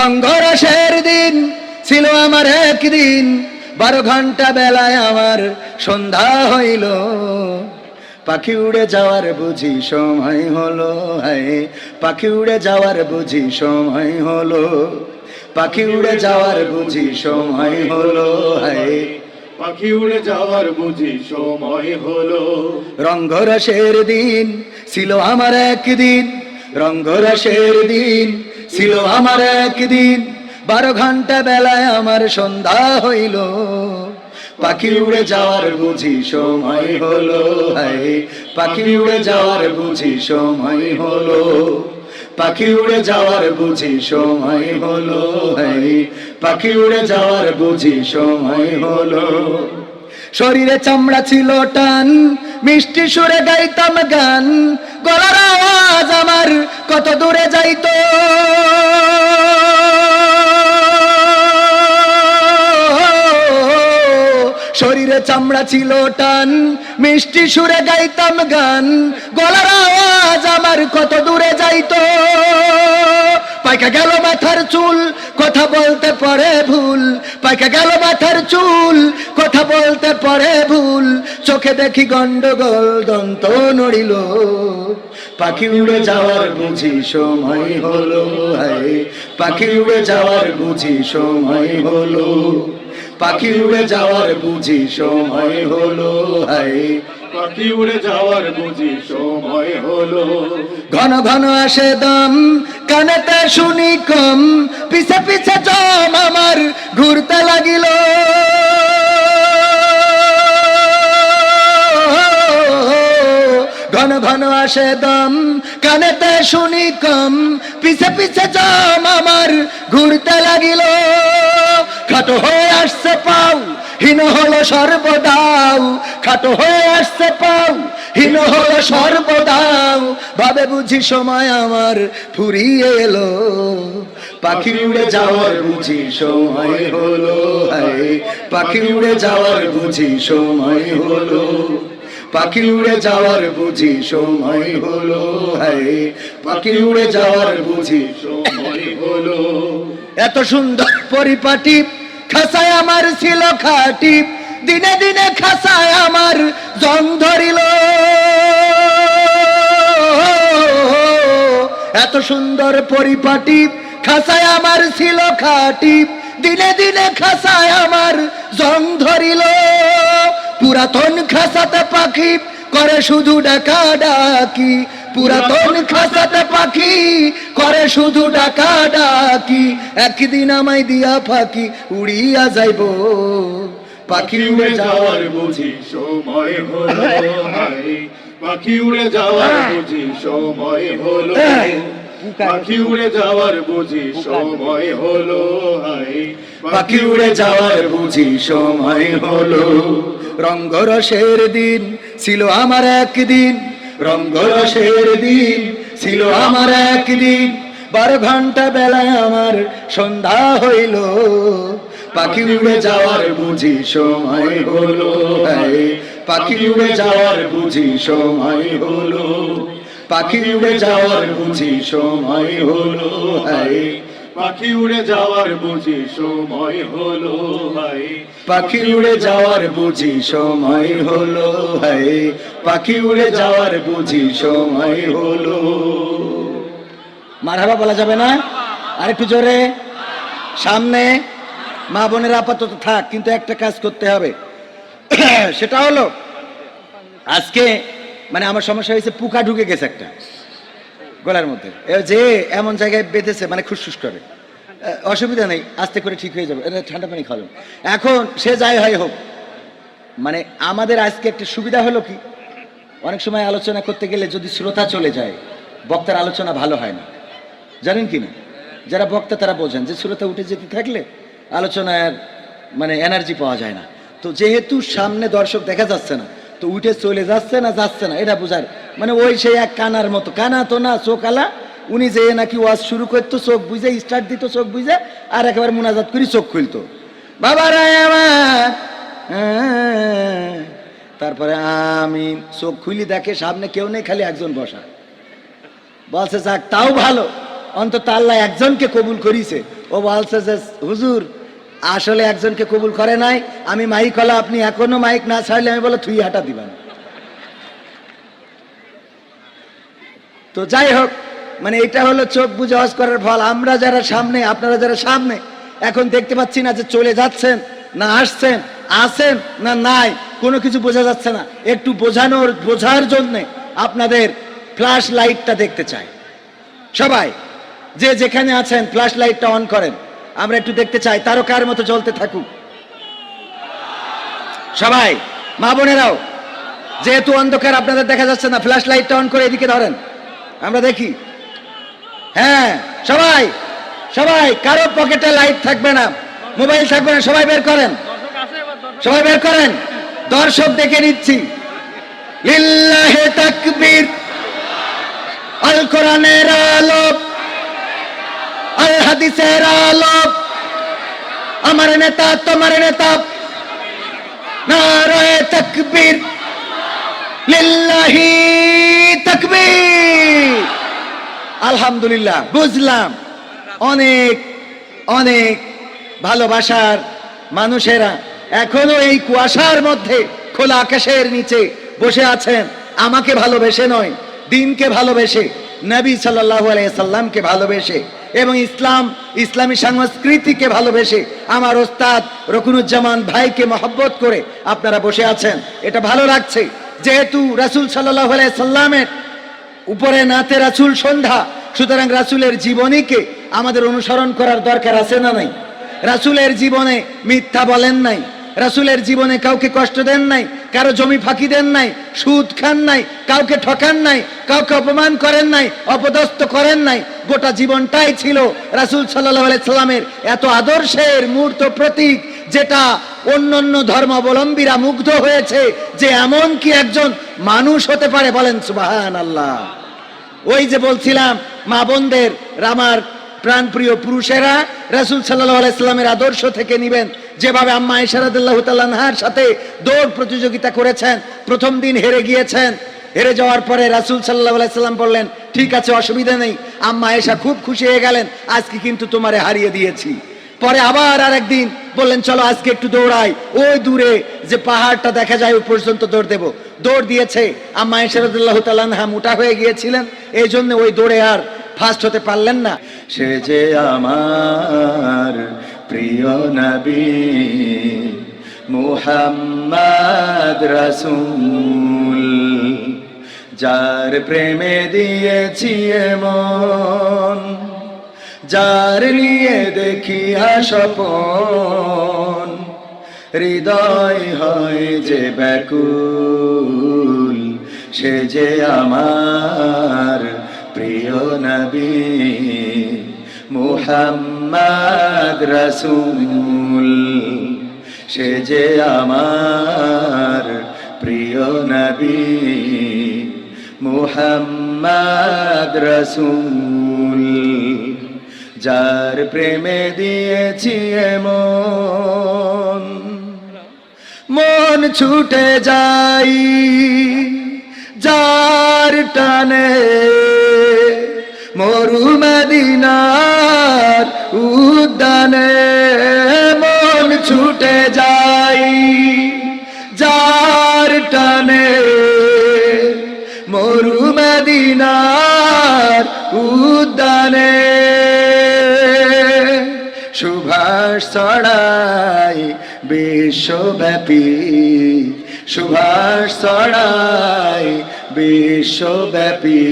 রঙ্গরসের দিন ছিল আমার একদিন, 12 ঘন্টা বেলায় আমার সন্ধ্যা হইল। পাখি উড়ে যাওয়ার বুঝি সময় হলো, হায় পাখি উড়ে যাওয়ার বুঝি সময় হলো, পাখি উড়ে যাওয়ার বুঝি সময় হলো, হায় পাখি উড়ে যাওয়ার বুঝি সময় হলো। রঙ্গরসের দিন ছিল আমার একদিন, রঙ্গরসের দিন ছিল আমার একদিন, 12 ঘন্টা বেলায় আমার সন্ধ্যা হইল। পাখি উড়ে যাওয়ার বুঝি সময় হলো, হায় পাখি উড়ে যাওয়ার বুঝি সময় হলো, পাখি উড়ে যাওয়ার বুঝি সময় হলো, হায় পাখি উড়ে যাওয়ার বুঝি সময় হলো। শরীরে চামড়া ছিল টান, মিষ্টি সুরে গাইতাম গান, গলার আওয়াজ আমার কত দূরে যাইতো। শরীরে চামড়া ছিল টান, মিষ্টি সুরে গাইতাম গান, গলার আওয়াজ আমার কত দূরে যাইতো। পাইকা গেল মাথার চুল, কথা বলতে পারে ভুল, পাইকা গেল মাথার চুল, কথা বলতে পারে ভুল, চোখে দেখি গন্ডগোল, দন্ত নড়িল। পাখি উড়ে যাওয়ার বুঝি সময় হলো, হায় পাখি উড়ে যাওয়ার বুঝি সময় হলো, পাখি উড়ে যাওয়ার বুঝি সময় হলো, হায় পাখি উড়ে যাওয়ার বুঝি সময় হলো। ঘন ঘন আসে দম, কানেতে শুনি কম, পিছে পিছে জম আমার ঘুরতে লাগিল। ঘন ঘন আসে দম, কানেতে শুনি কম, পিছে পিছে জম আমার ঘুরতে লাগিল। খাটো হয়ে আসছে পাও, হীন হলো সর্বদাও, খাটো হয়ে আসছে পাও, হীন হলো সর্বদাও, ভাবে বুঝি সময় আমার ফুরিয়ে এলো। পাখি উড়ে যাওয়ার বুঝি সময় হলো, হায় পাখি উড়ে যাওয়ার বুঝি সময় হলো, পাখি উড়ে যাওয়ার বুঝি সময় হলো, হায় পাখি উড়ে যাওয়ার বুঝি সময় হলো। এত সুন্দর পরিপাটি খাসায় আমার ছিল খাটি, দিনে দিনে খাসায় আমার জং ধরিল। এত সুন্দর পরিপাটি খাসায় আমার ছিল খাটি, দিনে দিনে খাসায় আমার জং ধরিল। পুরাতন খাসাতে পাখি করে শুধু ডাকা ডাকি, পুরাতন খাসাতে পাখি করে শুধু ডাকা ডাকি, একদিন আমায় দিয়া ফাঁকি উড়িয়া যাইব। পাখি উড়ে যাওয়ার বুঝি সময় হলো, হায় পাখি উড়ে যাওয়ার বুঝি সময় হলো, পাখি উড়ে যাওয়ার বুঝি সময় হলো, হায় পাখি উড়ে যাওয়ার বুঝি সময় হলো। রঙ্গরসের দিন ছিল আমার একদিন, রঙ্গরসের দিন ছিল আমার একদিন, 12 ঘন্টা বেলায় আমার সন্ধ্যা হইল। পাখি উড়ে যাওয়ার বুঝি সময় হলো, হায় পাখি উড়ে যাওয়ার বুঝি সময় হলো, পাখি উড়ে যাওয়ার বুঝি সময় হলো, হায় পাখি উড়ে যাওয়ার বুঝি সময় হলো, হায় পাখি উড়ে যাওয়ার বুঝি সময় হলো, হায় পাখি উড়ে যাওয়ার বুঝি সময় হলো। মারহাবা বলা যাবে না? আরেকটু জোরে। সামনে মা বোনের আপাতত থাক, কিন্তু একটা কাজ করতে হবে, সেটা হলো আজকে মানে আমার সমস্যা হয়েছে, পোকা ঢুকে গেছে একটা গলার মধ্যে, যে এমন জায়গায় বেঁধেছে মানে খুশফুস করে। অসুবিধা নেই, আস্তে করে ঠিক হয়ে যাবে, ঠান্ডা পানি খাওয়াবেন। এখন সে যাই হয় হোক, মানে আমাদের আজকে একটা সুবিধা হলো কি, অনেক সময় আলোচনা করতে গেলে যদি শ্রোতা চলে যায়, বক্তার আলোচনা ভালো হয় না, জানেন কি না? যারা বক্তা তারা বোঝেন যে শ্রোতা উঠে যেতে থাকলে আলোচনার মানে এনার্জি পাওয়া যায় না। তো যেহেতু সামনে দর্শক দেখা যাচ্ছে না, তো উঠে চলে যাচ্ছে না যাচ্ছে না এটা বোঝার, মানে ওই সেই এক কানার মতো, কানা তো না চোখ আলা, উনি যে নাকি ওয়াজ শুরু করতো চোখ বুঝে স্টার্ট দিত, চোখ বুঝে আর একেবারে মুনাজাত করে চোখ খুলতো, বাবারা আমার, তারপরে আমি চোখ খুলি দেখে সামনে কেউ নেই, খালি একজন বসা। বলছে যাক তাও ভালো, অন্তত আল্লাহ একজনকে কবুল করিছে, ও বলছে যে হুজুর আসলে একজনকে কবুল করে নাই, আমি মাইক হলো, আপনি এখনো মাইক না ছাড়লে আমি বলে থুই হাঁটা দিবেন। তো যাই হোক, মানে এটা হলো চোখ বুজে হজ করার ফল। আমরা যারা সামনে, আপনারা যারা সামনে, এখন দেখতে পাচ্ছি না যে চলে যাচ্ছেন না আসছেন, আছেন না নাই, কোনো কিছু বোঝা যাচ্ছে না। একটু বোঝার জন্যে আপনাদের ফ্ল্যাশ লাইটটা দেখতে চাই। সবাই যে যেখানে আছেন ফ্ল্যাশ লাইটটা অন করেন, আমরা একটু দেখতে চাই তারকার মতো জ্বলতে থাকুক। সবাই মা বোনেরাও, যেহেতু অন্ধকার আপনাদের দেখা যাচ্ছে না, ফ্ল্যাশ লাইটটা অন করে এদিকে ধরেন, আমরা দেখি। হ্যাঁ সবাই সবাই, কারো পকেটে লাইট থাকবে না, মোবাইল থাকবে না, সবাই বের করেন, সবাই বের করেন। দর্শক দেখে নিচ্ছি। লিল্লাহে তাকবীর, আল কোরআনের আলো, আল হাদিসের আলো, আমার নেতা তোমার নেতা, নারায়ে তাকবীর, লিল্লাহি তাকবীর। আলহামদুলিল্লাহ, বুঝলাম অনেক অনেক ভালোবাসার মানুষেরা এখনো এই কুয়াশার মধ্যে খোলা আকাশের নিচে বসে আছেন, আমাকে ভালোবেসে নয়, দিনকে ভালোবেসে, নবী সাল্লাল্লাহু আলাইহি সাল্লামকে ভালোবেসে এবং ইসলামী সংস্কৃতিকে ভালোবেসে, আমার ওস্তাদ রকুনুজ্জামান ভাইকে মহব্বত করে আপনারা বসে আছেন। এটা ভালো লাগছে। যেহেতু রাসূল সাল্লাল্লাহু আলাইহি সাল্লামের উপরে নাতে রাসূল সন্ধ্যা, সুতরাং রাসূলের জীবনীকে আমাদের অনুসরণ করার দরকার আছে না নাই? রাসূলের জীবনে মিথ্যা বলেন নাই, রাসূলের জীবনে কাউকে কষ্ট দেন নাই, কারো জমি ফাঁকি দেন নাই, সুদ খান নাই, কাউকে ঠকান নাই, কাউকে অপমান করেন নাই, অপদস্থ করেন নাই। গোটা জীবনটাই ছিল রাসূল সাল্লাল্লাহু আলাইহি সাল্লামের এত আদর্শের মূর্ত প্রতীক, যেটা অন্যান্য ধর্মাবলম্বীরা মুগ্ধ হয়েছে যে এমন কি একজন মানুষ হতে পারে। বলেন সুবহানাল্লাহ। ওই যে বলছিলাম মা বোনদের, আমার প্রাণপ্রিয় পুরুষেরা রাসূল সাল্লাল্লাহু আলাইহি সাল্লামের আদর্শ থেকে নিবেন। যেভাবে আম্মা আয়েশা রাদিয়াল্লাহু তাআলা আনহার সাথে দৌড় প্রতিযোগিতা করেছেন, প্রথম দিন হেরে গিয়েছেন, হেরে যাওয়ার পরে রাসূল সাল্লাল্লাহু আলাইহি সাল্লাম বললেন ঠিক আছে অসুবিধা নেই। আম্মা আয়েশা খুব খুশি হয়ে গেলেন, আজকে কিন্তু তোমারে হারিয়ে দিয়েছি। পরে আবার আরেকদিন বললেন চলো আজকে একটু দৌড়াই, ওই দূরে যে পাহাড়টা দেখা যায় ওই পর্যন্ত দৌড় দেব। দৌড় দিয়েছে। আম্মা আয়েশা রাদিয়াল্লাহু তাআলা আনহা মোটা হয়ে গিয়েছিলেন, এই জন্য ওই দৌড়ে আর ফার্স্ট হতে পারলেন না। সে যে আমার প্রিয় নবী মুহাম্মদ রাসূল, যার প্রেমে দিয়েছি মন, যার নিয়ে দেখি স্বপন, হৃদয় হয় যে ব্যাকুল, সে যে আমার প্রিয় নবী মুহাম্মদ রাসূল, সে যে আমার প্রিয় নবী মুহাম্মদ রাসূল, যার প্রেমে দিয়েছি মন। মন ছুটে যাই যার টানে, মরু মদিনার উদ্যানে। মন ছুটে যাই যার টানে, মরু মদিনার উদ্যানে। সুভাষ ছড়াই বিশ্বব্যাপী, সুভাষ ছড়াই বিশ্বব্যাপী,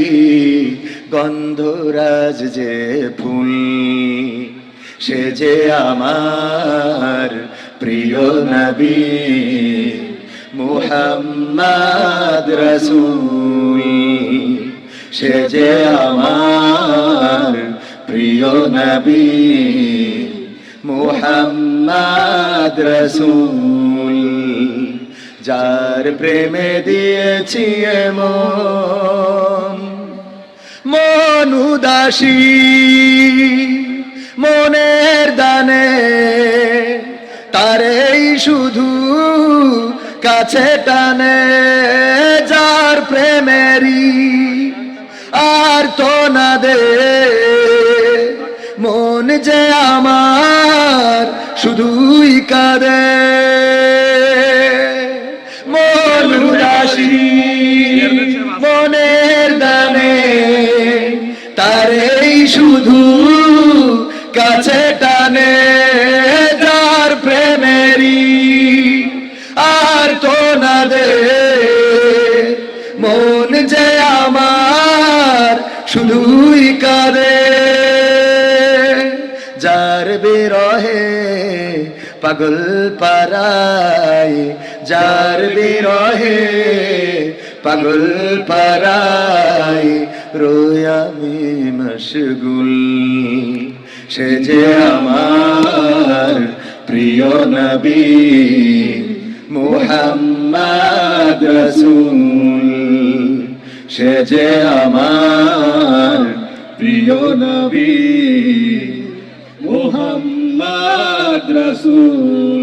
গন্ধরাজ যে ফুল, সে যে আমার প্রিয় নবী মুহাম্মদ রাসূল, সে যে আমার প্রিয় নবী মুহাম্মদ রাসূল, যার প্রেমে দিয়েছি মন। মন উদাসী মনের দানে, তারেই শুধু কাছে টানে, যার প্রেমেরই আর তো না দে মন যে আমার আমার শুধুই কাঁদে মন উদাসী মনের দানে তারেই শুধু কাছে টানে যার প্রেমেরই আর তো না দে মন যে আমার শুধুই কাঁদে যার বিরহে পাগল পারাই যার বিরহে পাগল পারাই রোই আমি মশগুল সে যে আমার প্রিয় নবী মুহাম্মদ রাসূল সে যে আমার প্রিয় নবী মুহাম্মদ রাসূল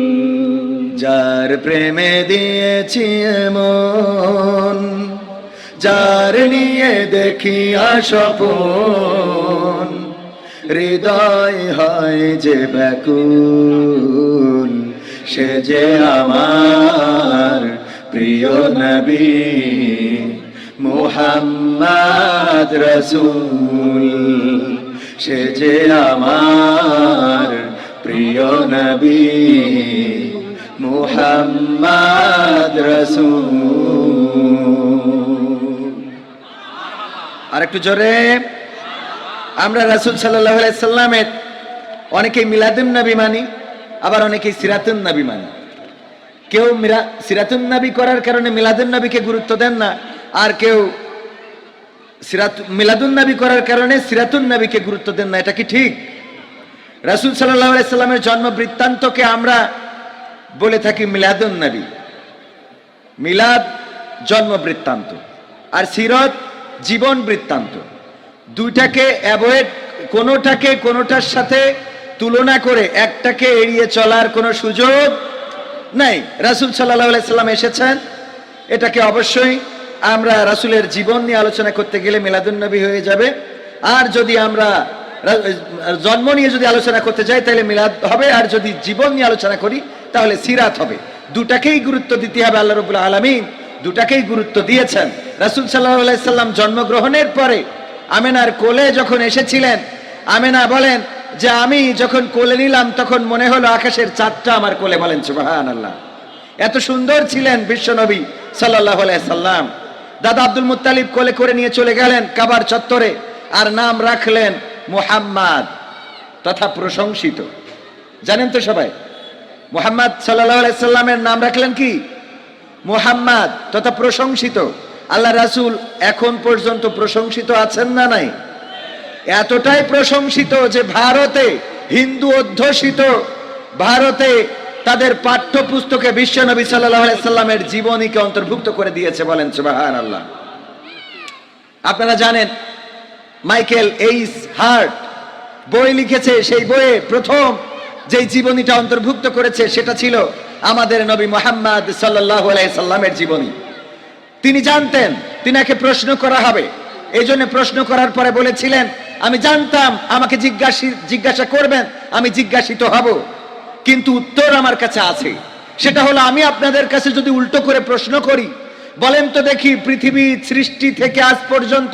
যার প্রেমে দিয়েছি মন যার নিয়ে দেখি স্বপন হৃদয় হয় যে ব্যাকুল সে যে আমার প্রিয় নবী মুহাম্মদ রাসূল সে যে আমার প্রিয় নবী মুহাম্মদ রাসূল আরেকটু জোরে আমরা রাসূল সাল্লাল্লাহু আলাইহি সাল্লামের অনেকেই মিলাদুন নবী মানি আবার অনেকেই সিরাতুন নবী মানি কেউ সিরাতুন নবী করার কারণে মিলাদুন নবীকে গুরুত্ব দেন না আর কেউ মিলাদুন নবী করার কারণে সিরাতুন নবীকে গুরুত্ব দেন না এটা কি ঠিক রাসূল সাল্লাল্লাহু আলাইহি সাল্লামের জন্ম বৃত্তান্তকে আমরা বলে থাকি মিলাদুন নবী মিলাদ জন্ম বৃত্তান্ত আর সিরত জীবন বৃত্তান্ত দুইটাকে অ্যাভয়েড কোনোটার সাথে তুলনা করে একটাকে এড়িয়ে চলার কোনো সুযোগ নাই রাসূল সাল্লাল্লাহু আলাইহি সাল্লাম এসেছেন এটাকে অবশ্যই আমরা রাসূলের জীবন নিয়ে আলোচনা করতে গেলে মিলাদুন নবী হয়ে যাবে আর যদি আমরা জন্ম নিয়ে যদি আলোচনা করতে যাই তাহলে মিলাদ হবে আর যদি জীবন নিয়ে আলোচনা করি তাহলে সিরাত হবে দুটাকেই গুরুত্ব দিতে হবে আল্লাহ রাব্বুল আলামিন দুটাকেই গুরুত্ব দিয়েছেন রাসূল সাল্লাল্লাহু আলাইহি সাল্লাম জন্মগ্রহণের পরে আমেনার কোলে যখন এসেছিলেন আমেনা বলেন যে আমি যখন কোলে নিলাম তখন মনে হলো আকাশের চাঁদটা আমার কোলে বলেন সুবহানাল্লাহ এত সুন্দর ছিলেন বিশ্বনবী সাল্লাল্লাহু আলাইহি সাল্লাম দাদা আব্দুল মুত্তালিব কোলে করে নিয়ে চলে গেলেন কাবার চত্বরে আর নাম রাখলেন মুহাম্মদ তথা প্রশংসিত জানেন তো সবাই মুহাম্মদ সাল্লাল্লাহু আলাইহি সাল্লামের নাম রাখলেন কি মুহাম্মদ তথা প্রশংসিত আল্লাহ রাসূল এখন পর্যন্ত প্রশংসিত আছেন না নাই এতটাই প্রশংসিত যে ভারতে হিন্দু অধ্যুষিত ভারতে তাদের পাঠ্যপুস্তকে বিশ্বনবী সাল্লাল্লাহু আলাইহি সাল্লামের জীবনীকে অন্তর্ভুক্ত করে দিয়েছে বলেন সুবহানাল্লাহ আপনারা জানেন মাইকেল এইস হার্ট বই লিখেছে সেই বইয়ে প্রথম যে জীবনীটা অন্তর্ভুক্ত করেছে সেটা ছিল আমাদের নবী মুহাম্মদ সাল্লাল্লাহু আলাইহি সাল্লামের জীবনী তিনি জানতেন তিনাকে প্রশ্ন করা হবে এইজন্য প্রশ্ন করার পরে বলেছিলেন আমি জানতাম আমাকে জিজ্ঞাসা করবেন আমি জিজ্ঞাসিত হব কিন্তু উত্তর আমার কাছে আছে সেটা হলো আমি আপনাদের কাছে যদি উল্টো করে প্রশ্ন করি বলেন তো দেখি পৃথিবী সৃষ্টি থেকে আজ পর্যন্ত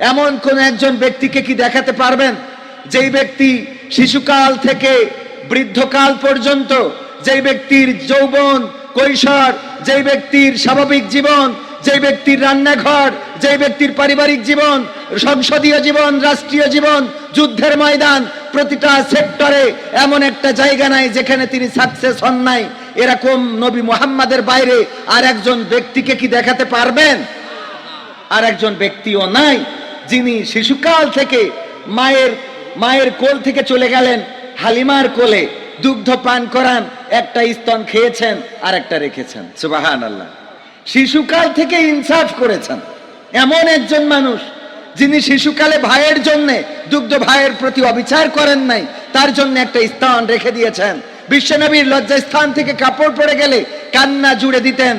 এমন কোন একজন ব্যক্তিকে কি দেখাতে পারবেন যেই ব্যক্তি শিশুকাল থেকে বৃদ্ধকাল পর্যন্ত যেই ব্যক্তির যৌবন কৈশোর যেই ব্যক্তির স্বাভাবিক জীবন যেই ব্যক্তির রান্নাঘর যেই ব্যক্তির পারিবারিক জীবন সংসদীয় জীবন রাষ্ট্রীয় জীবন যুদ্ধের ময়দান প্রতিটা সেক্টরে এমন একটা জায়গা নাই যেখানে তিনি সাকসেস হন নাই এরকম নবী মুহাম্মাদের বাইরে আর একজন ব্যক্তিকে কি দেখাতে পারবেন আর একজন ব্যক্তিও নাই যিনি শিশুকাল থেকে মায়ের কোল থেকে চলে গেলেন হালিমার কোলে দুগ্ধ পান করান একটা স্তন খেয়েছেন আর একটা রেখেছেন সুবহানাল্লাহ শিশুকাল থেকে ইনসাফ করেছেন এমন একজন মানুষ যিনি শিশুকালে ভাইয়ের জন্য দুগ্ধ ভাইয়ের প্রতি অবিচার করেন নাই তার জন্য একটা স্থান রেখে দিয়েছেন বিশ্বনবীর লজ্জাস্থান থেকে কাপড় পড়ে গেলে কান্না জুড়ে দিতেন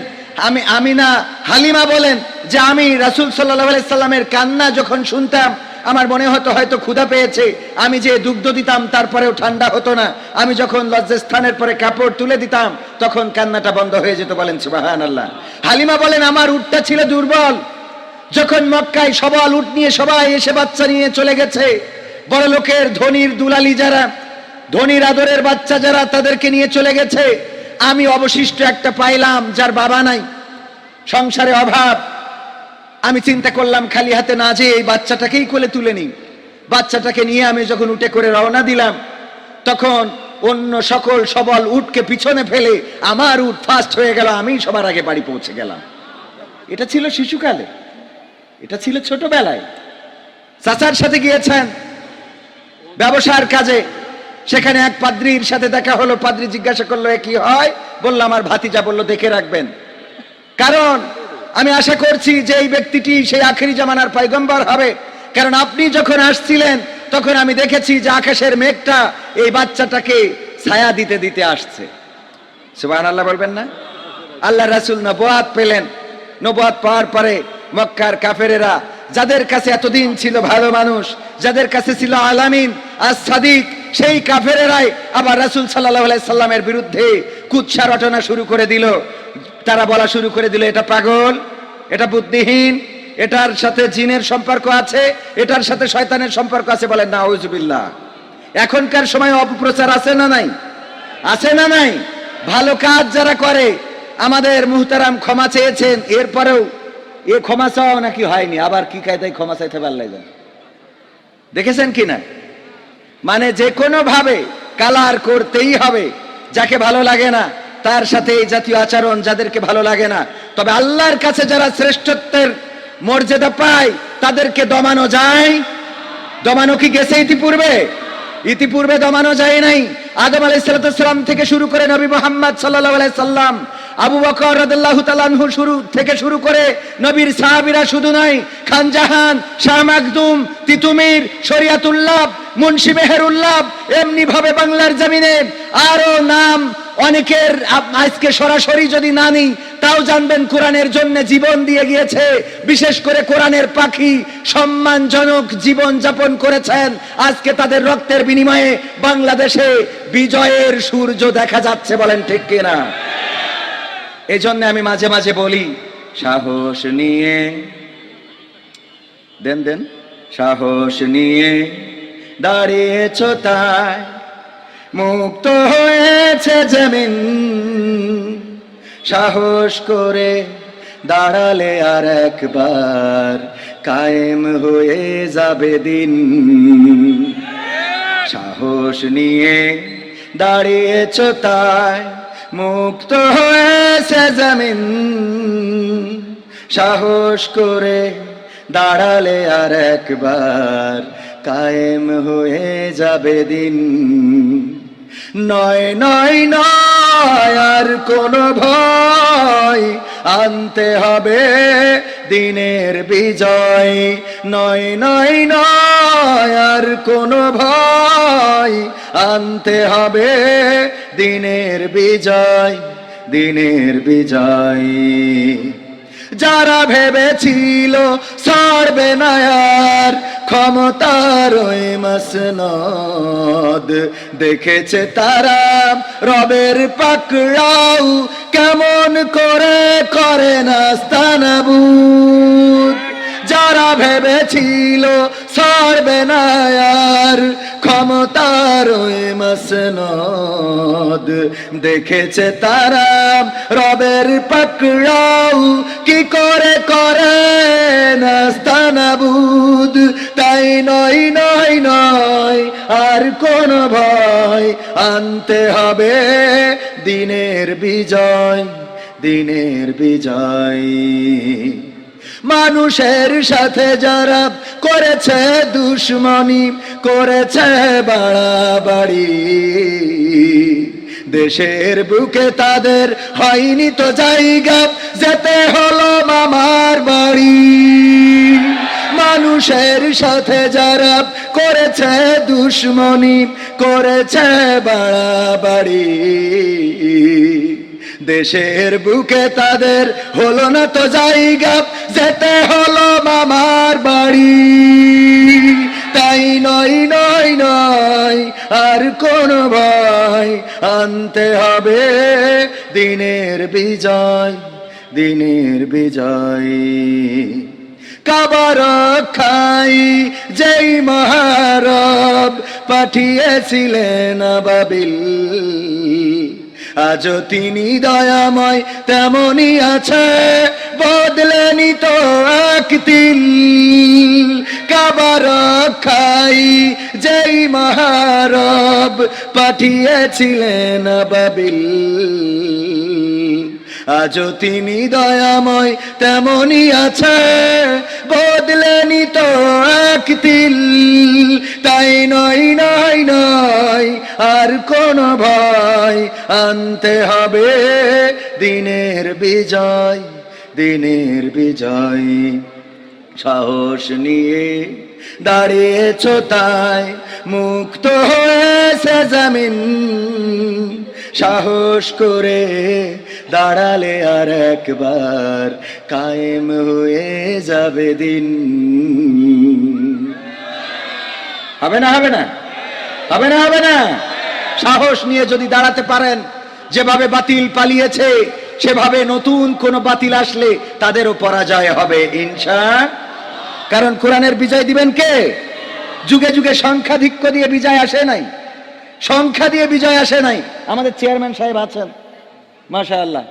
আমিনা হালিমা বলেন যে আমি রাসূল সাল্লাল্লাহু আলাইহি সাল্লামের কান্না যখন শুনতাম আমার মনে হতো হয়তো ক্ষুধা পেয়েছে, আমি যে দুগ্ধ দিতাম তারপরেও ঠান্ডা হতো না। আমি যখন লজ্জাস্থানের পরে কাপড় তুলে দিতাম তখন কান্নাটা বন্ধ হয়ে যেত। বলেন সুবহানাল্লাহ। হালিমা বলেন আমার উটটা ছিল দুর্বল, যখন মক্কায় সবাল উট নিয়ে সবাই এসে বাচ্চা নিয়ে চলে গেছে, বড় লোকের ধনীর দুলালি যারা, ধনীর আদরের বাচ্চা যারা, তাদেরকে নিয়ে চলে গেছে, আমি অবশিষ্ট একটা পাইলাম যার বাবা নাই, সংসারে অভাব। আমি চিন্তা করলাম খালি হাতে না যেয়ে এই বাচ্চাটাকেই কোলে তুলে নিই। বাচ্চাটাকে নিয়ে আমি যখন উঠে করে রওনা দিলাম তখন অন্য সকল সবল উটকে পিছনে ফেলে আমার উট ফাস্ট হয়ে গেল, আমি সবার আগে বাড়ি পৌঁছে গেলাম। এটা ছিল শিশুকালে, এটা ছিল ছোটবেলায়। চাচার সাথে গিয়েছেন ব্যবসার কাজে, সেখানে এক পাদ্রীর সাথে দেখা হলো। পাদ্রী জিজ্ঞাসা করলো এ কি হয়? বললো আমার ভাতিজা। বললো দেখে রাখবেন, কারণ আমি আশা করছি যে এই ব্যক্তিটি সেই আখেরি জামানার পয়গম্বর হবে। কারণ আপনি যখন আসছিলেন তখন আমি দেখেছি যে আকাশের মেঘটা এই বাচ্চাটাকে ছায়া দিতে দিতে আসছে। সুবহানাল্লাহ বলবেন না? আল্লাহ রাসূল নবুয়াত পেলেন। নবুয়াত পাওয়ার পরে মক্কার কাফেরেরা, যাদের কাছে এতদিন ছিল ভালো মানুষ, যাদের কাছে ছিল আলামিন as-সাদিক, সেই কাফেরেরাই আবার রাসূল সাল্লাল্লাহু আলাইহি সাল্লামের বিরুদ্ধে কুৎসা রটনা শুরু করে দিল। তারা বলা শুরু করে দিল এটা পাগল, এটা বুদ্ধিহীন, এটার সাথে জিনের সম্পর্ক আছে, এটার সাথে শয়তানের সম্পর্ক আছে। বলেন নাউজুবিল্লাহ। এখনকার সময় অপপ্রচার আছে না নাই? আছে না নাই? ভালো কাজ যারা করে, আমাদের মুহতারাম ক্ষমা চেয়েছেন, এরপরেও এ ক্ষমা চাওয়া নাকি হয়নি, আবার কি কায়দায় ক্ষমা চাইতে পারলে যান, দেখেছেন কিনা? মানে যে কোনো ভাবে কালার করতেই হবে। যাকে ভালো লাগে না তার সাথে এই জাতীয় আচরণ, যাদেরকে ভালো লাগে না, তবে আল্লাহর কাছে যারা শ্রেষ্ঠত্বের মর্যাদা পায় তাদেরকে দমানো যায়? দমানো কি গেছে ইতিপূর্বে? ইতিপূর্বে দমানো যায় নাই। আদম আলাইহিস সালাম থেকে শুরু করে নবী মুহাম্মদ সাল্লাল্লাহু আলাইহি সাল্লাম, আবু বকর রাদিয়াল্লাহু তাআলা আনহু থেকে শুরু করে নবীর সাহাবীরা শুধু নয়, খানজাহান, শাহ মাকদুম, তিতুমির, শরিয়াতুল্লাহ, মুন্সি মেহেরুল্লাহ, এমনি ভাবে বাংলার জমিনে আরো নাম অনেকের আজকে সরাসরি যদি না নিই তাও জানবেন কোরআনের জন্য জীবন দিয়ে গিয়েছে। বিশেষ করে কোরআনের পাখি সম্মানজনক জীবন যাপন করেছেন। আজকে তাদের রক্তের বিনিময়ে বাংলাদেশে বিজয়ের সূর্য দেখা যাচ্ছে। বলেন ঠিক কিনা? এই জন্য আমি মাঝে মাঝে বলি সাহস নিয়ে দেন সাহস নিয়ে দাঁড়িয়েছ তাই মুক্ত হয়েছে জমিন, সাহস করে দাঁড়ালে আর একবার কায়েম হয়ে যাবে দিন। সাহস নিয়ে দাঁড়িয়েছ তাই মুক্ত হয়েছে জমিন, সাহস করে দাঁড়ালে আর একবার কায়েম হয়ে যাবে দিন। নয় নয় নয় আর কোনো ভয়, আনতে হবে দিনের বিজয়। নয় নয় নয় আর কোনো ভয়, আনতে হবে দিনের বিজয়, দিনের বিজয়। যারা ভেবেছিল ছাড়বে না আর ক্ষমতার ওই মসনদ, দেখেছে তারা রবের পাকড়াও কেমন করে করে নাস্তানাবুদ। যারা ভেবেছিল ছাড়বে না আর ক্ষমতার ওই মসনদ, দেখেছে তারা রবের পাকড়াও কি করে করে নাস্তানাবুদ। তাই নয় নয় নয় আর কোন ভয়, আনতে হবে দিনের বিজয়, দিনের বিজয়। মানুষের সাথে যারা করেছে দুশ্মনী, করেছে বাড়াবাড়ি, দেশের বুকে তাদের হয়নি তো জায়গা, যেতে হলো মামার বাড়ি। মানুষের সাথে যারা করেছে দুশ্মনী, করেছে বাড়াবাড়ি, দেশের বুকে তাদের হলো না তো জায়গা, যেতে হলো মামার বাড়ি। তাই নয় নয় নয় আর কোন ভয়, আনতে হবে দিনের বিজয়, দিনের বিজয়। কাবা রক্ষাই যেই মহারব পাঠিয়েছিলেন আবাবিল, আজও তিনি দয়াময় তেমনি আছে, বদলেনি তো এক তিল। কাবা রক্ষাই যেই মহারব পাঠিয়েছিলেন আবাবিল, আজও তিনি দয়াময় তেমনি আছে, বদলেনি তো এক তিল। তাই নয় নয় নয় আর কোন ভয়, আনতে হবে দিনের বিজয়, দিনের বিজয়। সাহস নিয়ে দাঁড়িয়েছ তাই মুক্ত হয়েছে জমিন, সাহস করে দাঁড়ালে আর একবার কায়েম হয়ে যাবে দিন। হবে না হবে না হবে না হবে না? সাহস নিয়ে যদি দাঁড়াতে পারেন, যেভাবে বাতিল পালিয়েছে সেভাবে নতুন কোন বাতিল আসলে তাদেরও পরাজয় হবে ইনশাআল্লাহ। কারণ কোরআনের বিজয় দিবেন কে? যুগে যুগে সংখ্যাধিক্য দিয়ে বিজয় আসে নাই, সংখ্যা দিয়ে বিজয় আসে নাই। আমাদের চেয়ারম্যান সাহেব আছেন, মাশাআল্লাহ।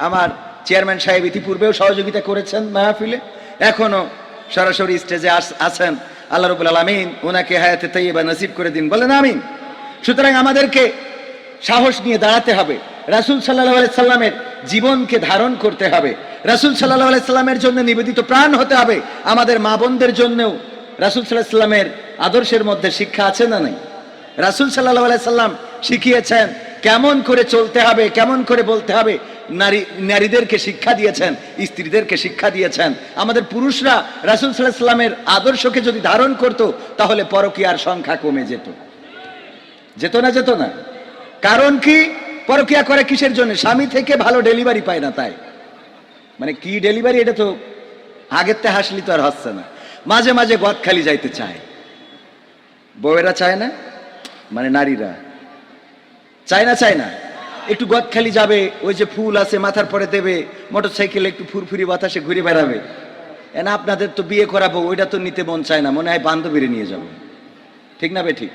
আমার চেয়ারম্যান সাহেব ইতিপূর্বেও সহযোগিতা করেছেন মাহফিলে, এখনো সরাসরি স্টেজে আছেন। আল্লাহ রাব্বুল আলামিন ওনাকে হায়াতে তাইয়্যিবা নসিব করে দিন, বলেন আমিন। সুতরাং আমাদেরকে সাহস নিয়ে দাঁড়াতে হবে, রাসূল সাল্লাল্লাহু আলাইহি সাল্লামের জীবনকে ধারণ করতে হবে, রাসূল সাল্লাল্লাহু আলাইহি সাল্লামের জন্য নিবেদিত প্রাণ হতে হবে। আমাদের মা বোনদের জন্যও রাসূল সাল্লাল্লাহু আলাইহি সাল্লামের আদর্শের মধ্যে শিক্ষা আছে না নাই? রাসূল সাল্লাল্লাহু আলাইহি সাল্লাম শিখিয়েছেন কেমন করে চলতে হবে, কেমন করে বলতে হবে। নারীদেরকে শিক্ষা দিয়েছেন, স্ত্রীদেরকে শিক্ষা দিয়েছেন। আমাদের পুরুষরা রাসূল সাল্লাল্লাহু আলাইহি সাল্লামের আদর্শকে যদি ধারণ করত, তাহলে পরকীয়ার সংখ্যা কমে যেত। যেত না? যেত না? কারণ কি? পরকীয়া করে কিসের জন্য? স্বামী থেকে ভালো ডেলিভারি পায় না, তাই। মানে কি ডেলিভারি? এটা তো আগের তে হাসলি তো আর হচ্ছে না। মাঝে মাঝে গদ খালি যাইতে চায়, বউয়েরা চায় না, মানে নারীরা চায় না, চায় না একটু গদ খালি যাবে, ওই যে ফুল আছে মাথার পরে দেবে, মোটর সাইকেলে একটু ফুরফুরি বাতাসে ঘুরে বেড়াবে। এনা আপনাদের তো বিয়ে করাবো, ওইটা তো নিতে মন চায় না, মনে হয় বান্ধবীরে নিয়ে যাবো, ঠিক না বে ঠিক?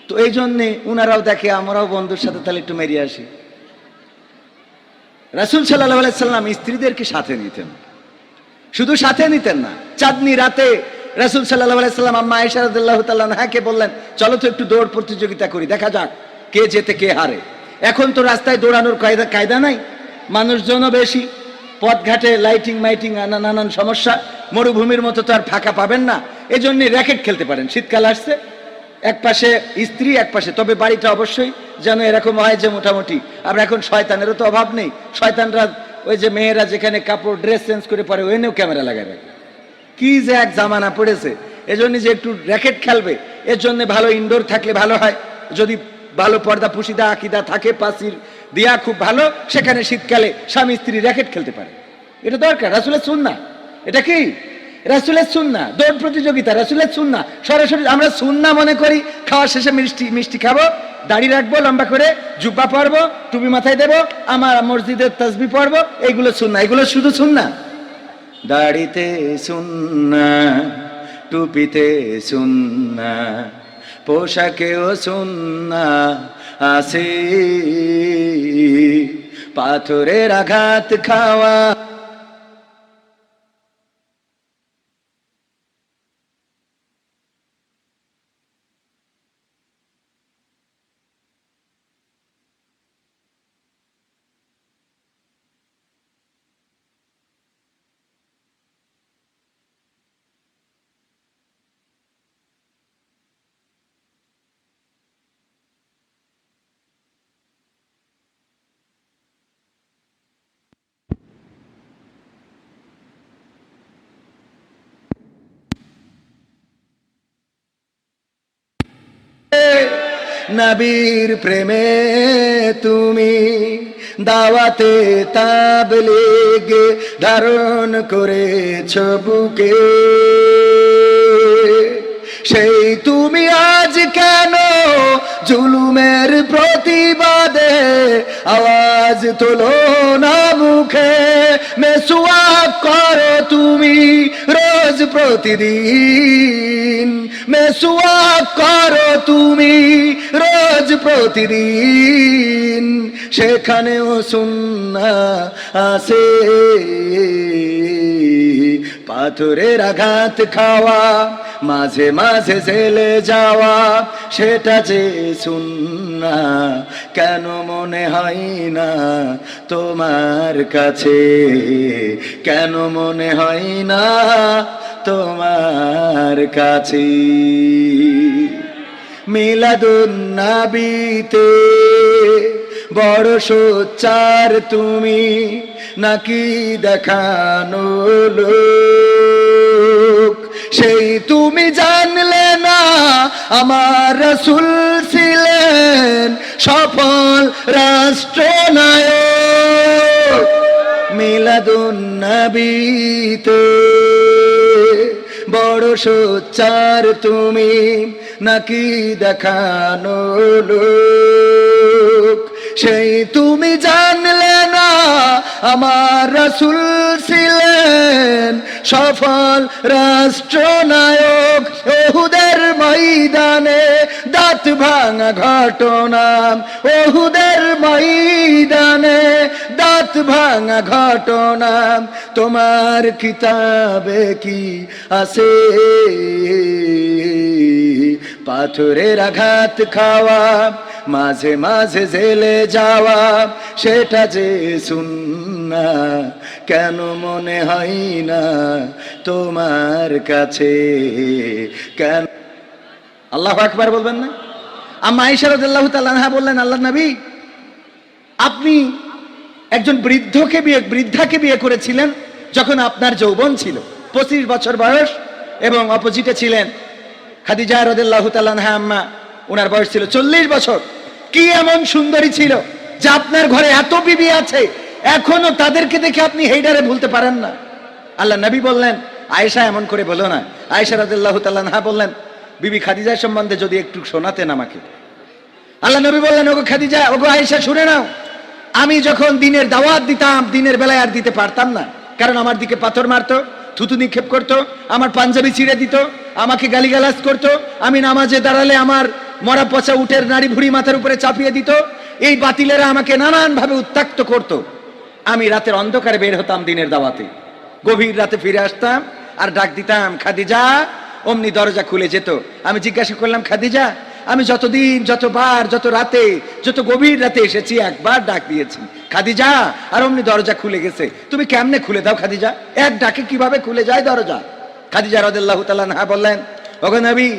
তো এই জন্যে উনারাও দেখে আমরাও বন্ধুর সাথে তাহলে একটু মেরিয়ে আসি। রাসূল সাল্লাল্লাহু আলাইহি সাল্লাম স্ত্রীদেরকে সাথে নিতেন, শুধু সাথে নিতেন না, চাঁদনি রাতে রাসূল সাল্লাল্লাহু আলাইহি সাল্লাম আম্মা আয়েশা রাদিয়াল্লাহু তাআলা আনহাকে বললেন, চলো তো একটু দৌড় প্রতিযোগিতা করি, দেখা যাক কে জেতে কে হারে। এখন তো রাস্তায় দৌড়ানোর কায়দা নাই, মানুষজনও বেশি, পথঘাটে লাইটিং মাইটিং নানান সমস্যা, মরুভূমির মতো তো আর ফাঁকা পাবেন না। এজন্য র্যাকেট খেলতে পারেন, শীতকাল আসছে, এক পাশে স্ত্রী এক পাশে, তবে বাড়িটা অবশ্যই যেন এরকম হয় যে মোটামুটি। আমরা এখন শয়তানেরও তো অভাব নেই, শয়তানরা ওই যে মেয়েরা যেখানে কাপড় ড্রেস চেঞ্জ করে পরে ওইনেও ক্যামেরা লাগায় রাখে। কি যে এক জামানা পড়েছে, এজন্য যে একটু র্যাকেট খেলবে, এর জন্য ভালো ইনডোর থাকলে ভালো হয়। যদি ভালো পর্দা পুশিদা আকিদা থাকে, পাসির দিয়া খুব ভালো, সেখানে শীতকালে স্বামী স্ত্রী র্যাকেট খেলতে পারে। এটা দরকার, রাসূলের সুন্নাহ। এটা কি? রাসূলের সুন্নাহ। দৌড় প্রতিযোগিতা রাসূলের সুন্নাহ। সরাসরি আমরা সুন্নাহ মনে করি, খাওয়ার শেষে মিষ্টি খাবো, দাড়ি রাখবো লম্বা করে, জুব্বা পরবো, টুপি মাথায় দেবো, আমার মসজিদের তাসবিহ পরবো, এইগুলো সুন্নাহ। এগুলো শুধু সুন্নাহ? দাড়িতে সুন্নাহ, টুপিতে সুন্নাহ, পোশাকেও সুন্নাহ আছে, পাথরের আঘাত খাওয়া নবীর প্রেমে তুমি দাওয়াতে তাবলীগ ধারণ করেছ বুকে, সেই তুমি আজ কেন জুলুমের প্রতিবাদে আওয়াজ তোলো না মুখে? মেসওয়াক করো তুমি রোজ প্রতিদিন, মেসওয়াক করো তুমি রোজ প্রতিদিন, সেখানেও সুন্নাহ আছে। পাথরের আঘাত খাওয়া, মাঝে মাঝে জেলে যাওয়া, সেটা যে সুন্নাহ কেন মনে হয় না তোমার কাছে? কেন মনে হয় না তোমার কাছে? মিলাদুন নবীতে বড় সোচ্চার তুমি, নাকি দেখানো লোক? সেই তুমি জানলে না আমার রাসূল ছিলেন সফল রাষ্ট্রনায়ক। মিলাদুন নবীতে বড় সোচ্চার তুমি, নাকি দেখানো লোক? সেই তুমি জানলে না আমার রাসূল ছিলেন সফল রাষ্ট্রনায়ক। উহুদের ময়দানে দাঁত ভাঙা ঘটনা, উহুদের ময়দানে দাঁত ভাঙা ঘটনা তোমার কিতাবে কি আছে? পাথরের আঘাত খাওয়া, মাঝে মাঝে জেলে যাওয়া, সেটা যে সুন্নাহ কেন মনে হয় না তোমার কাছে? কেন? আল্লাহু আকবার বলবেন না? আম্মা আয়েশা রাদিয়াল্লাহু তাআলা আনহা বললেন, আল্লাহর নবী আপনি একজন বৃদ্ধাকে বিয়ে করেছিলেন যখন আপনার যৌবন ছিল, 25 বছর বয়স, এবং অপোজিটে ছিলেন খাদিজা রাদিয়াল্লাহু তাআলা আনহা আম্মা, ওনার বয়স ছিল 40 বছর। কি এমন সুন্দরী ছিল যে আপনার ঘরে এত বিবি আছে, এখনো তাদেরকে দেখে আপনি হেইডারে ভুলতে পারেন না? আল্লাহ নবী বললেন, আয়েশা এমন করে বলো না। আয়েশা রাদিয়াল্লাহু তাআলা আনহা বললেন, বিবি খাদিজার সম্বন্ধে যদি একটু শোনাতেন আমাকে। আল্লাহ নবী বললেন, ওগো খাদিজা, ওগো আয়েশা, শুনে নাও, আমি যখন দিনের দাওয়াত দিতাম, দিনের বেলায় আর দিতে পারতাম না, কারণ আমার দিকে পাথর মারতো, থুতু নিক্ষেপ করতো, আমার পাঞ্জাবি ছিঁড়ে দিত, আমাকে গালিগালাজ করতো, আমি নামাজে দাঁড়ালে আমার মরা পচা উটের নাড়ি ভুড়ি মাথার উপরে চাপিয়ে দিত, এই বাতিলেরা আমাকে নানান ভাবে উত্ত্যক্ত করতো। আমি রাতের অন্ধকারে বের হতাম দিনের দাওয়াতে, গভীর রাতে ফিরে আসতাম আর ডাক দিতাম খাদিজা, অমনি দরজা খুলে যেত। আমি জিজ্ঞাসা করলাম, খাদিজা, আমি যতদিন, যতবার, যত রাতে, যত গভীর রাতে এসেছি, একবার ডাক দিয়েছি খাদিজা, আর অমনি দরজা খুলে গেছে, তুমি কেমনে খুলে দাও খাদিজা? এক ডাকে কিভাবে খুলে যায় দরজা? খাদিজা রাদিয়াল্লাহু তাআলা আনহা বললেন, ওগো নবী,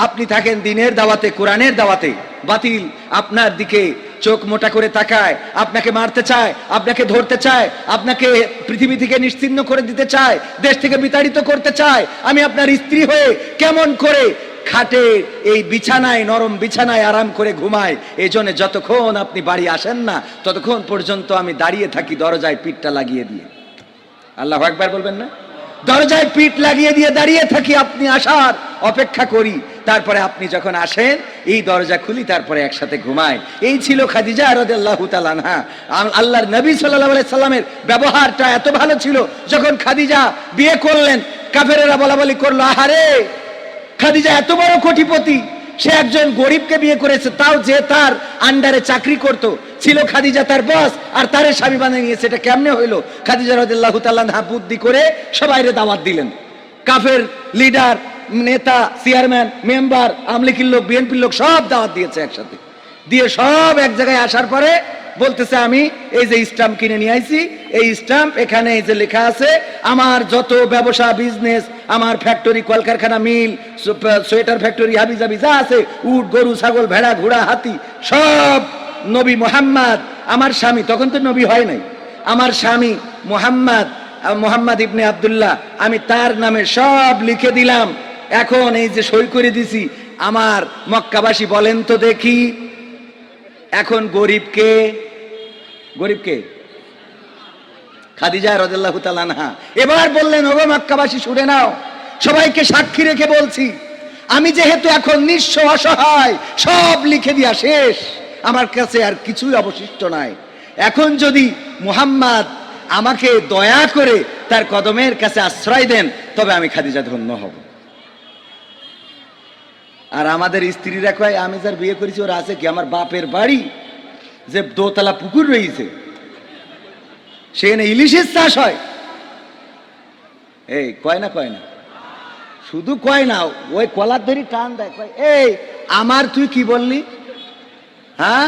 আপনি থাকেন দিনের দাওয়াতে, কোরআনের দাওয়াতে, বাতিল আপনার দিকে চোখ মোটা করে তাকায়, আপনাকে মারতে চায়, আপনাকে ধরতে চায়, আপনাকে পৃথিবী থেকে নিশ্চিহ্ন করে দিতে চায়, দেশ থেকে বিতাড়িত করতে চায়। আমি আপনার স্ত্রী হয়ে কেমন করে খাটে এই বিছানায়, নরম বিছানায় আরাম করে ঘুমায়, এই জন্য যতক্ষণ আপনি বাড়ি আসেন না ততক্ষণ পর্যন্ত আমি দাঁড়িয়ে থাকি দরজায় পিঠটা লাগিয়ে দিয়ে। আল্লাহু আকবার বলবেন না? দরজায় পিঠ লাগিয়ে দিয়ে দাঁড়িয়ে থাকি, আপনি আসার অপেক্ষা করি, তারপরে আপনি যখন আসেন এই দরজা খুলি, তারপরে একসাথে ঘুমাই। এই ছিল খাদিজা রাদিয়াল্লাহু তাআলা আনহা। আল্লাহর নবী সাল্লাল্লাহু আলাইহি সাল্লামের ব্যবহারটা এত ভালো ছিল, যখন খাদিজা বিয়ে করলেন কাফেরেরা বলাবলি করলো, আহারে খাদিজা এত বড় কোটিপতি, সে একজন গরিবকে বিয়ে করেছে, তাও যে তার আন্ডারে চাকরি করত, ছিল খাদিজা তার বস, আর তারে স্বামী বানিয়ে নিয়েছে, এটা কেমনে হইলো? খাদিজা রাদিয়াল্লাহু তাআলা আনহা বুদ্ধি করে সবাইরে দাওয়াত দিলেন, কাফের লিডার, নেতা, চেয়ারম্যান, মেম্বার, আওয়ামী লীগের লোক, বিএনপির লোক, সব দাওয়াত দিয়েছে একসাথে। দিয়ে সব এক জায়গায় আসার পরে বলতেছে, আমি এই যে স্ট্যাম্প কিনে নিয়ে আইছি, এই স্ট্যাম্প, এখানে এই যে লেখা আছে আমার যত ব্যবসা, বিজনেস, আমার ফ্যাক্টরি, কলকারখানা, মিল, সোয়েটার ফ্যাক্টরি, হাবিজাবি যা আছে, উট, গরু, ছাগল, ভেড়া, ঘোড়া, হাতি, সব নবী মুহাম্মদ, আমার স্বামী, তখন তো নবী হয় নাই, আমার স্বামী মুহাম্মদ ইবনে আব্দুল্লাহ, আমি তার নামে সব লিখে দিলাম। এখন এই যে সই করে দিছি, আমার মক্কাবাসী বলেন তো দেখি, এখন গরিবকে খাদিজা রাদিয়াল্লাহু তাআলা আনহা এবার বললেন, ওগো মক্কাবাসী শুনে নাও, সবাইকে সাক্ষী রেখে বলছি, আমি যেহেতু এখন নিঃস্ব অসহায়, সব লিখে দিয়া শেষ, আমার কাছে আর কিছুই অবশিষ্ট নাই। এখন যদি মুহাম্মদ আমাকে দয়া করে তার কদমের কাছে আশ্রয় দেন, তবে আমি খাদিজা ধন্য হব। আর আমাদের স্ত্রীরা কয়, আমি যার বিয়ে করেছি ওরা আছে কি? আমার বাপের বাড়ি যে দোতলা পুকুর রয়েছে, সেখানে ইলিশের চাষ হয়। এই কয় না শুধু কয় না, ওই কলার ধরি টান দেয়, কয় এই আমার তুই কি বললি? হ্যাঁ,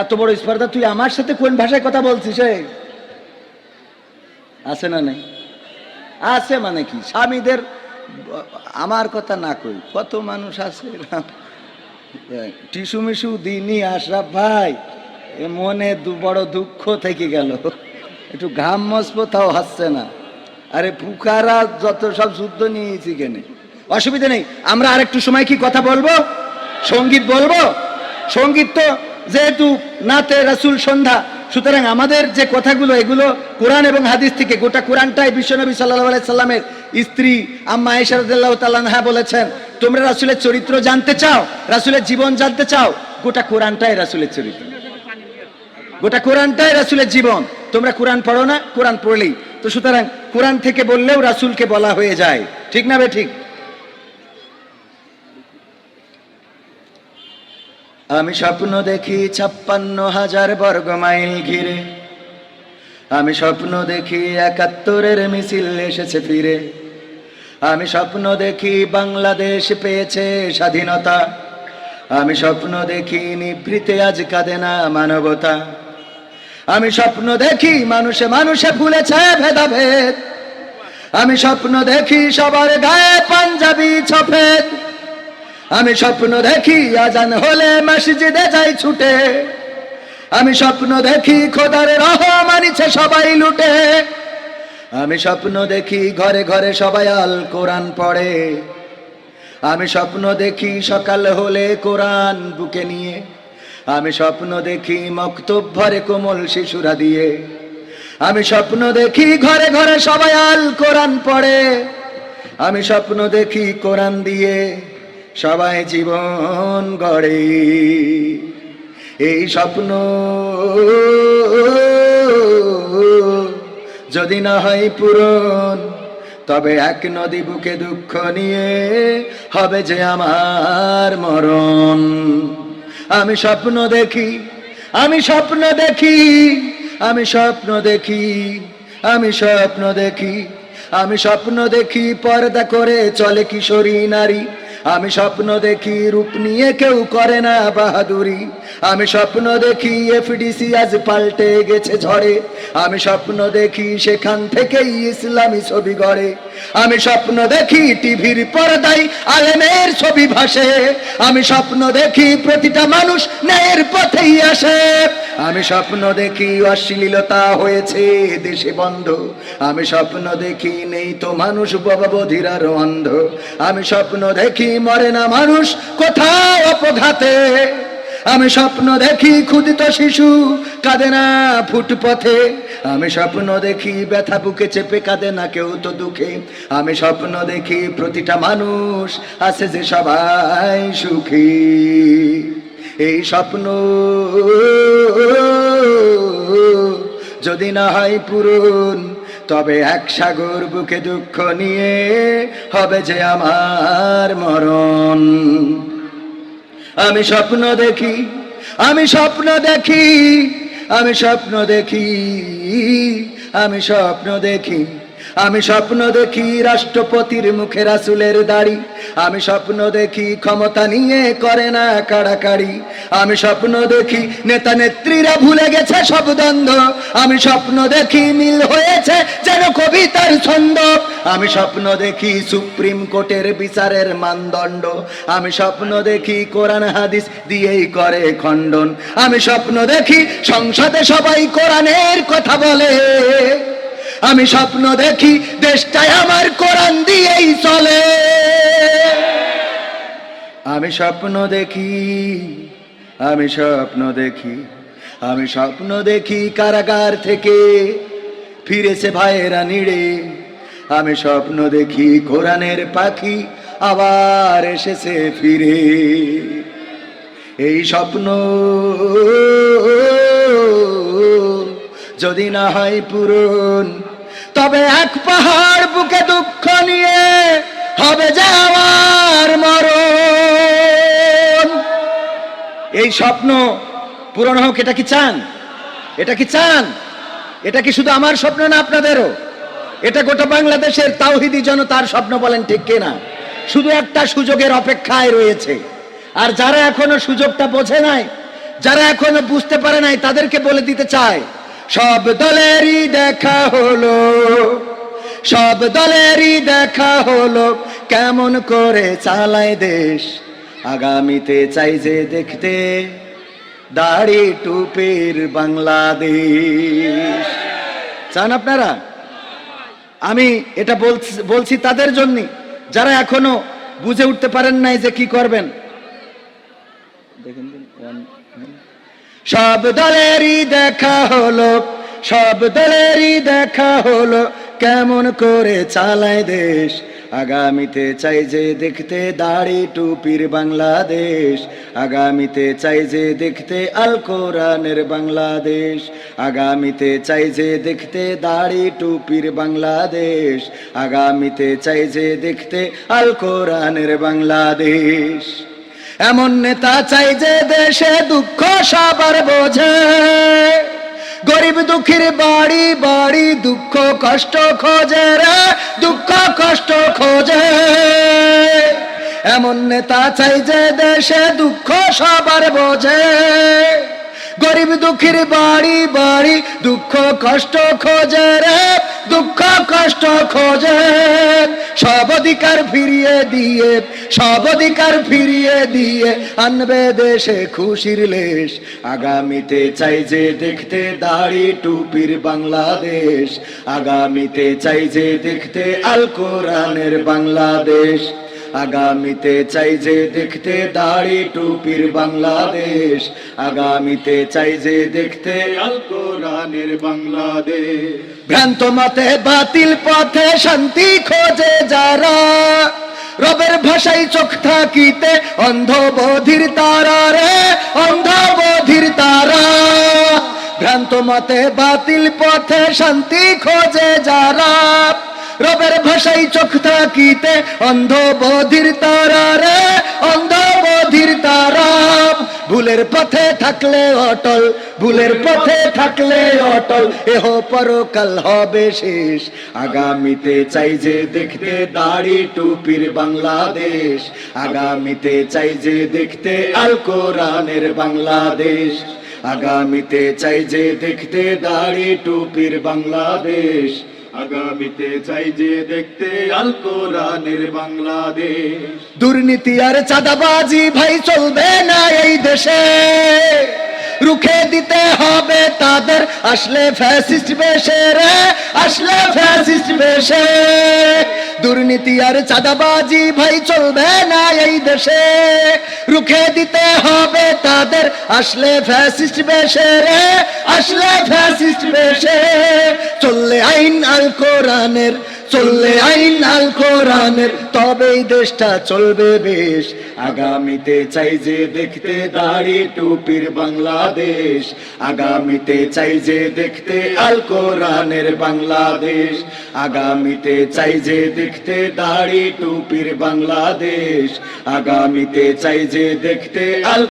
এত বড় স্পর্ধা, তুই আমার সাথে কোন ভাষায় কথা বলছিস? আছে না নাই? আছে মানে কি, স্বামীদের আমার কথা না কই, কত মানুষ আছে টিসু মিসু দিনই। আশরাফ ভাই, মনে বড় দুঃখ থেকে গেল, একটু ঘাম মসবো তাও হাসছে না। আরে পুকারা যত সব যুদ্ধ নিয়েছি কেনে, অসুবিধা নেই। আমরা আরেকটু সময় কি কথা বলবো, সঙ্গীত বলবো। সঙ্গীত তো যেহেতু নাতে রাসূল সন্ধ্যা, সুতরাং আমাদের যে কথাগুলো এগুলো কোরআন এবং হাদিস থেকে। গোটা কোরআনটাই বিশ্বনবী সাল্লাল্লাহু আলাইহি সাল্লামের স্ত্রী আম্মা আয়েশা রাদিয়াল্লাহু তাআলা আনহা বলেছেন, তোমরা রাসূলের চরিত্র জানতে চাও, রাসূলের জীবন জানতে চাও, গোটা কোরআনটাই রাসূলের চরিত্র, গোটা কোরআনটাই রাসূলের জীবন। তোমরা কোরআন পড়ো না? কোরআন পড়লেই তো, সুতরাং কোরআন থেকে বললেও রাসূলকে বলা হয়ে যায়, ঠিক না বে ঠিক? আমি স্বপ্ন দেখি 56,000 বর্গ মাইল ঘিরে, আমি স্বপ্ন দেখি 71-এর মিছিল এসেছে ফিরে, আমি স্বপ্ন দেখি বাংলাদেশ পেয়েছে স্বাধীনতা, আমি স্বপ্ন দেখি নিভৃতে আজ কাঁদে না মানবতা, আমি স্বপ্ন দেখি মানুষে মানুষে ভুলেছে ভেদাভেদ, আমি স্বপ্ন দেখি সবার গায়ে পাঞ্জাবি সফেদ, আমি স্বপ্ন দেখি আজান হলে মসজিদে যাই ছুটে, আমি স্বপ্ন দেখি খোদার রহমানিছে সবাই লুটে, আমি স্বপ্ন দেখি ঘরে ঘরে সবাই আল কোরআন পড়ে, আমি স্বপ্ন দেখি সকাল হলে কোরআন বুকে নিয়ে, আমি স্বপ্ন দেখি মক্তব ভরে কোমল শিশুরা দিয়ে, আমি স্বপ্ন দেখি ঘরে ঘরে সবাই আল কোরআন পড়ে, আমি স্বপ্ন দেখি কোরআন দিয়ে সবাই জীবন গড়ে। এই স্বপ্ন যদি না হয় পূরণ, তবে এক নদী বুকে দুঃখ নিয়ে হবে যে আমার মরণ। আমি স্বপ্ন দেখি, আমি স্বপ্ন দেখি, আমি স্বপ্ন দেখি, আমি স্বপ্ন দেখি, আমি স্বপ্ন দেখি পর্দা করে চলে কিশোরী নারী, আমি স্বপ্ন দেখি রূপ নিয়ে কেউ করে না বাহাদুরি, আমি স্বপ্ন দেখি এফডিসি আজ পাল্টে গেছে ঝড়ে, আমি স্বপ্ন দেখি সেখান থেকেই ইসলামী ছবি গড়ে, আমি স্বপ্ন দেখি টিভির পর্দায় আলেমের ছবি ভাসে, আমি স্বপ্ন দেখি প্রতিটা মানুষ ন্যায়ের পথেই আসে, আমি স্বপ্ন দেখি অশ্লীলতা হয়েছে দেশে বন্ধ, আমি স্বপ্ন দেখি নেই তো মানুষ বাবা বধিরার অন্ধ, আমি স্বপ্ন দেখি মরে না মানুষ কোথাও অপঘাতে, আমি স্বপ্ন দেখি ক্ষুদিত শিশু কাঁদে না ফুটপথে, আমি স্বপ্ন দেখি ব্যথা বুকে চেপে কাঁদে না কেউ তো দুঃখে, আমি স্বপ্ন দেখি প্রতিটা মানুষ আছে যে সবাই সুখী। এই স্বপ্ন যদি না হয় পূরণ, তবে এক সাগর বুকে দুঃখ নিয়ে হবে যে আমার মরণ। আমি স্বপ্ন দেখি, আমি স্বপ্ন দেখি, আমি স্বপ্ন দেখি, আমি স্বপ্ন দেখি, আমি স্বপ্ন দেখি রাষ্ট্রপতির মুখে রাসূলের দাড়ি, আমি স্বপ্ন দেখি ক্ষমতা নিয়ে করে না কাড়াকাড়ি, আমি স্বপ্ন দেখি নেতা নেত্রীরা ভুলে গেছে সব দ্বন্দ্ব, আমি স্বপ্ন দেখি মিল হয়েছে যেন কবিতার ছন্দ, আমি স্বপ্ন দেখি সুপ্রিম কোর্টের বিচারের মানদণ্ড, আমি স্বপ্ন দেখি কোরআন হাদিস দিয়েই করে খণ্ডন, আমি স্বপ্ন দেখি সংসদে সবাই কোরআনের কথা বলে, আমি স্বপ্ন দেখি দেশটাই আমার কোরআন দিয়েই চলে, আমি স্বপ্ন দেখি, আমি স্বপ্ন দেখি, আমি স্বপ্ন দেখি কারাগার থেকে ফিরেছে ভাইয়েরা নিড়ে। আমি স্বপ্ন দেখি কোরআনের পাখি আবার এসেছে ফিরে। এই স্বপ্ন যদি না হয় পূরণ, তবে এক পাহাড় বুকে দুঃখ নিয়ে হবে যাওয়ার মরণ। এই স্বপ্ন পূরণ হোক, এটা কি চান? এটা কি চান? এটা কি শুধু আমার স্বপ্ন না আপনাদেরও? এটা গোটা বাংলাদেশের তাওহিদি জনতার স্বপ্ন, বলেন ঠিক কিনা? শুধু একটা সুযোগের অপেক্ষায় রয়েছে। আর যারা এখনো সুযোগটা বোঝে নাই, যারা এখনো বুঝতে পারে নাই, তাদেরকে বলে দিতে চায়, সব দলেরই দেখা হলো, সব দলেরই দেখা হলো কেমন করে চালায় দেশ। আগামীতে চাই যে দেখতে দাড়ি টুপির বাংলাদেশ। চান আপনারা? আমি এটা বলছি তাদের জন্য যারা এখনো বুঝে উঠতে পারেন নাই যে কি করবেন। সব দলেরই দেখা হলো, সব দলেরই দেখা হলো কেমন করে চালায় দেশ। আগামীতে চাই যে দেখতে দাড়ি টুপির বাংলাদেশ। আগামীতে চাই যে দেখতে আল কোরআনের বাংলাদেশ। আগামীতে চাই যে দেখতে দাড়ি টুপির বাংলাদেশ। আগামীতে চাই যে দেখতে আল কোরআনের বাংলাদেশ। এমন নেতা চাই যে দেশে দুঃখ সবার বোঝে, গরিব দুঃখীর বাড়ি বাড়ি দুঃখ কষ্ট খোঁজে রে, দুঃখ কষ্ট খোঁজে। এমন নেতা চাই যে দেশে দুঃখ সবার বোঝে, গরিব দুঃখীর বাড়ি বাড়ি দুঃখ কষ্ট খোঁজে রে, দুঃখ কষ্ট খোঁজে। সব অধিকার ফিরিয়ে দিয়ে, সব অধিকার ফিরিয়ে দিয়ে আনবে দেশে খুশির লেশ। আগামীতে চাই যে দেখতে দাড়ি টুপির বাংলাদেশ। আগামীতে চাই যে দেখতে আল কোরআনের বাংলাদেশ। আগামীতে চাই যে দেখতে দাড়ি টুপির বাংলাদেশ। আগামীতে চাই যে দেখতে আল কোরআনের বাংলাদেশ। ভ্রান্ত মতে বাতিল পথে শান্তি খোঁজে যারা, রবের ভাষায় চোখ থাকিতে অন্ধ বধির তারা রে, অন্ধ বধির তারা। ভ্রান্ত মতে বাতিল পথে শান্তি খোঁজে যারা, রবের ভাষায় চোখ থাকিতে অন্ধ বধির তারা রে, অন্ধ বধির তারা। ভুলের পথে থাকলে অটল, ভুলের পথে থাকলে অটল, এহ পরকাল হবে শেষ। আগামীতে চাই যে দেখতে দাড়ি টুপির বাংলাদেশ। আগামীতে চাই যে দেখতে আল কোরআনের বাংলাদেশ। আগামীতে চাই যে দেখতে দাড়ি টুপির বাংলাদেশ। আগামীতে চাই যে দেখতে আল কোরআনের বাংলাদেশ। দুর্নীতি আর চাঁদাবাজি ভাই চলবে না এই দেশে, রুখে দিতে হবে তাদের আসলে ফ্যাসিস্ট বেশে রে, আসলে ফ্যাসিস্ট বেশে। দুর্নীতি আর চাঁদাবাজি ভাই চলবে না এই দেশে, রুখে দিতে হবে তাদের আসলে ফ্যাসিস্ট বেশে রে, আসলে ফ্যাসিস্ট বেশে। চললে আইন আল কোরআনের, চললে আইন আল কোরআনের, তবেই দেশটা চলবে বেশ। আগামীতে চাই যে দেখতে দাড়ি টুপির বাংলাদেশ। আগামীতে চাই যে দেখতে আল কোরআনের বাংলাদেশ। আগামীতে চাই যে দেখতে দাড়ি টুপির বাংলাদেশ। আগামীতে চাই যে দেখতে আল